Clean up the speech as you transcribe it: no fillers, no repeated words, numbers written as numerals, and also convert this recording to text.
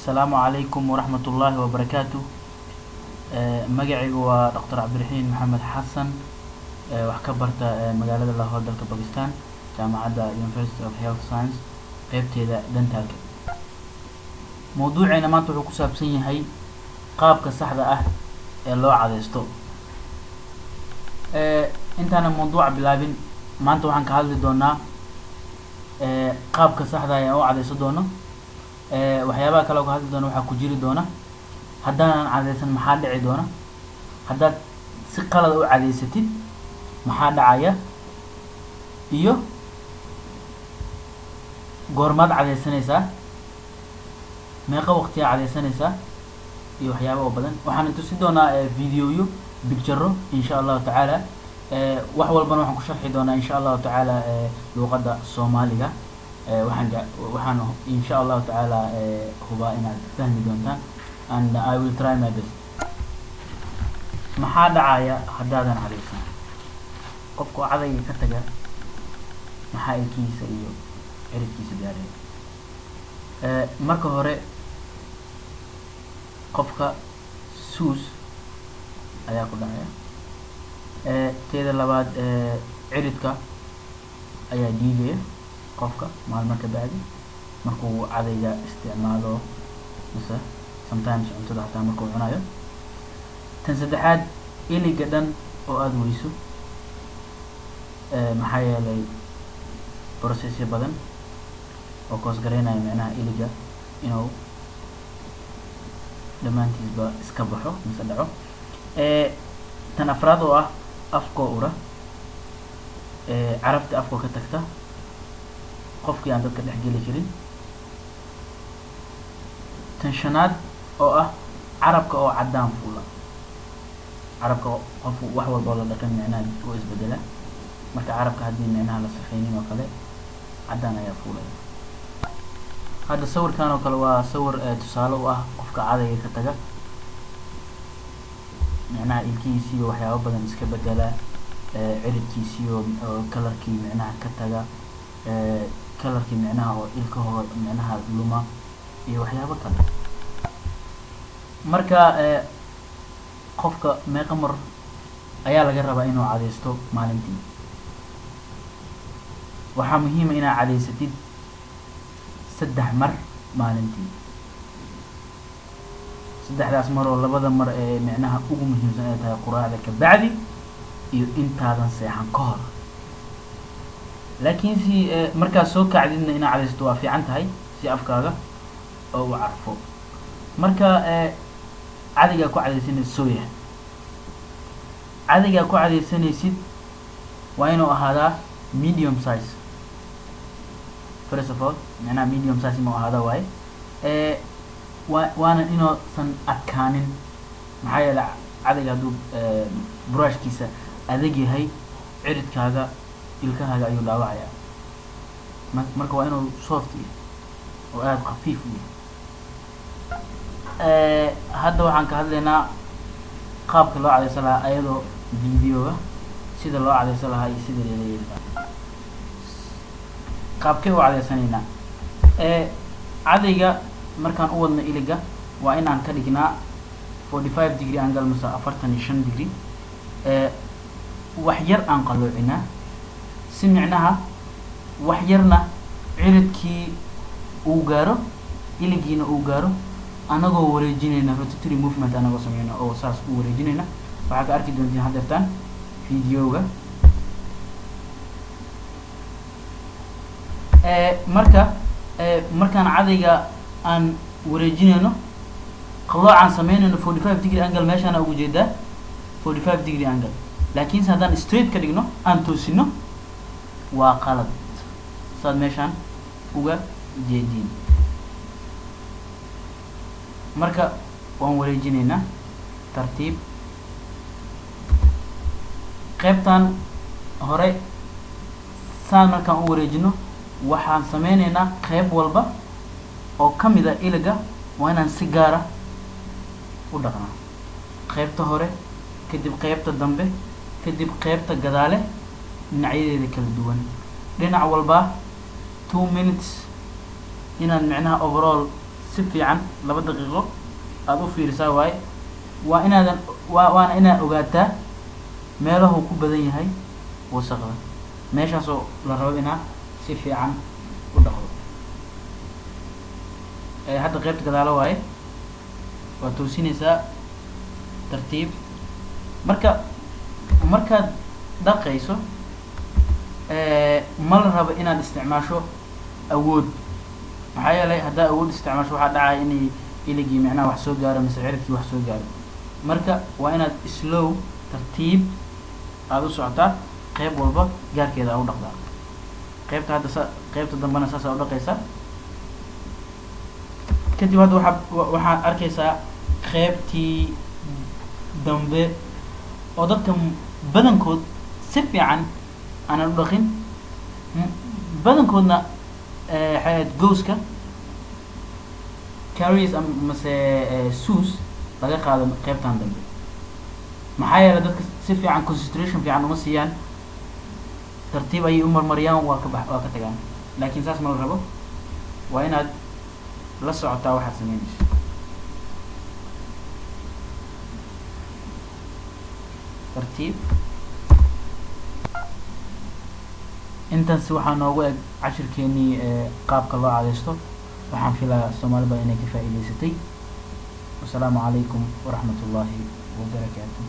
السلام عليكم ورحمة الله وبركاته. مجاعي هو دكتور عبد الرحيم محمد حسن، وحكبرت مجال لاهور دلك باكستان، جامعة University of Health Science قيبتي دنتالك. موضوعنا ما تروح كسابسين هاي قابك الصحة اللي عادستو. انت أنا موضوع بلابين ما انتو عن كهذا دونا قابك الصحة اللي عادستو دونا. waxyaabaha kale oo hadda doona waxa ku jiri doona haddaan cadeysan maxaa dhici doona haddaad si qalad u cadeysatid maxaa dhacaya iyo goormaad cadeysanaysaa meeqa waqti aad cadeysanaysaa iyo waxyaabo badan waxaan inta si doona fiidiyoyo picture insha Allah taala wax walbana waxaan ku sharxi doonaa insha Allah taala luqadda Soomaaliga waxaan insha Allah taala huba inaad fahmi doontaan and I will try my best. maxaa dhacaya haddaadan cadeysan qofku cadayga ka taga maxaa ilkiisa iyo ciribkiisa gaaraya marka hore qofka suus ayaa ku dhacaya teeda labaad ciridka ayaa dhiigaya qofka maalmo ka bacdi markuu cadayga isticmaalo mise sometimes cuntada hataa markuu cunayo tan saddexaad iliga dhan oo aad weyso maxaa yeelay processyo badan oo koos gareynayo macnaha iliga inuu dhammaantiisba iska baxo mise dhaco tan afraad oo ah afkoo ura carabta afkoo ka tagta qofkii aan dadka dhex geli karin tan shanaad oo ah carabka oo cadaan fuula carabka qof wax walba la dhaqan macnaha oo isbedela marka carabka haddii macnaha la safeynin oo kale cadaan ayaa fuulaya hadda sawirkan oo kale waa sawir tusaale u ah qofka cadayga ka taga macnaha ilkiisii iyo waxyaabo badan iska bedela ciridkiisii oo kalarkii macnaha ka taga kalarkii macnaha oo ilkahoo macnaha luma iyo waxyaabo kale marka qofka meeqa mar ayaa laga rabaa inuu cadeysto maalintii waxaa muhiim ah inaad cadeysatid 3 mar maalintii saddexdaas mar oo labada mar ee macnaha ugu muhiimsan ay tahay quraacda ka bacdi iyo intaadan seexan ka hor laakiin si markaas soo kacdidna inaad cadeysto waa fiican tahay si afkaaga oo u carfo marka cadiga ku cadeysanaysid sooya cadiga ku cadeysanaysid waa inuu ahaadaa medium size first of all macnaha medium size ma ahaada waaye waana inuusan adkaanin maxaa yeelay cadiga hadduu brushkiisa adag yahay ciridkaaga ilkahaaga ayuu dhaawacaya marka waa inuu soft yahay oo aad khafiif u yahay hadda waxaan ka hadlaynaa qaabka loo cadeysan lahaa ayadoo videoga sida loo cadeysan lahaa iyo sida la yeeli lahaa qaabkee u cadeysanaynaa cadayga markaan u wadno iliga waa inaan ka dhignaa 45 degree angle mise 45 degree wax yar aan qaloocinaa si micnaha wax yarna ciridkii uu gaaro iligiina uu gaaro anagoo wareejinayna rotatory movement anagoo sameeyna oo saas u wareejinayna waxaad arki doontiin haddeertaan videoga markaan cadayga aan wareejinayno qaloocan sameynayno 45 degree angle meeshaan ugu jeedaa 45 degree angle laakiin haddaan straight ka dhigno aan toosino waa qalad saad meeshaan uga jeediin marka waan wareejinaynaa tartiib qaybtan hore saan markaan u wareejino waxaan sameynaynaa qayb walba oo kamid ah iliga waa inaan si gaara u dhaqnaa qaybta hore kadib qaybta dambe kadib qaybta gadaale dhinacyadeeda kala duwan dhinac walba 2 minutes inaad macnaha overall si fiican 2 daqiiqo aad u fiirisaa waaye waa inaadan waana inaad ogaataa meelahu ku badan yahay wasaqda meeshaasoo la rabo inaa si fiican u dhaqdo hadda qaybta gadaalo waaye waa toosinaysaa tartiib markaad dhaqayso ma la rabo inaad isticmaasho awood maxaa yeelay haddaa awood isticmaasho waxaa dhacaya inay iligii micnaha wax soo gaaro mise ciribkii wax soo gaaro marka waa inaad slow tartiib aada u socotaa qayb walba gaarkeeda aa u dhaqdaa qaybta hadda qaybta dambena saas aa u dhaqaysaa kadib hadda waxaad arkaysaa qaybtii dambe oo dadka badankood si fiican aanan u dhaqin badankoodna gooska carries mase sus laga qaado qaybtan dambe maxaa yeelay dadka si fiican concentration fiican uma siiyaan tartiib ayay u marmariyaan waa ka tagaan laakiin saas ma la rabo waa inaad la socotaa waxaad sameynayso tartiib intaas waxaa noogu eg cashirkeenii qaabka loo cadaysto waxaan filayaa soomaalida inay ka faa'iidaysatay wasalaamu calaykum waraxmat ullaahi wabarakaatuh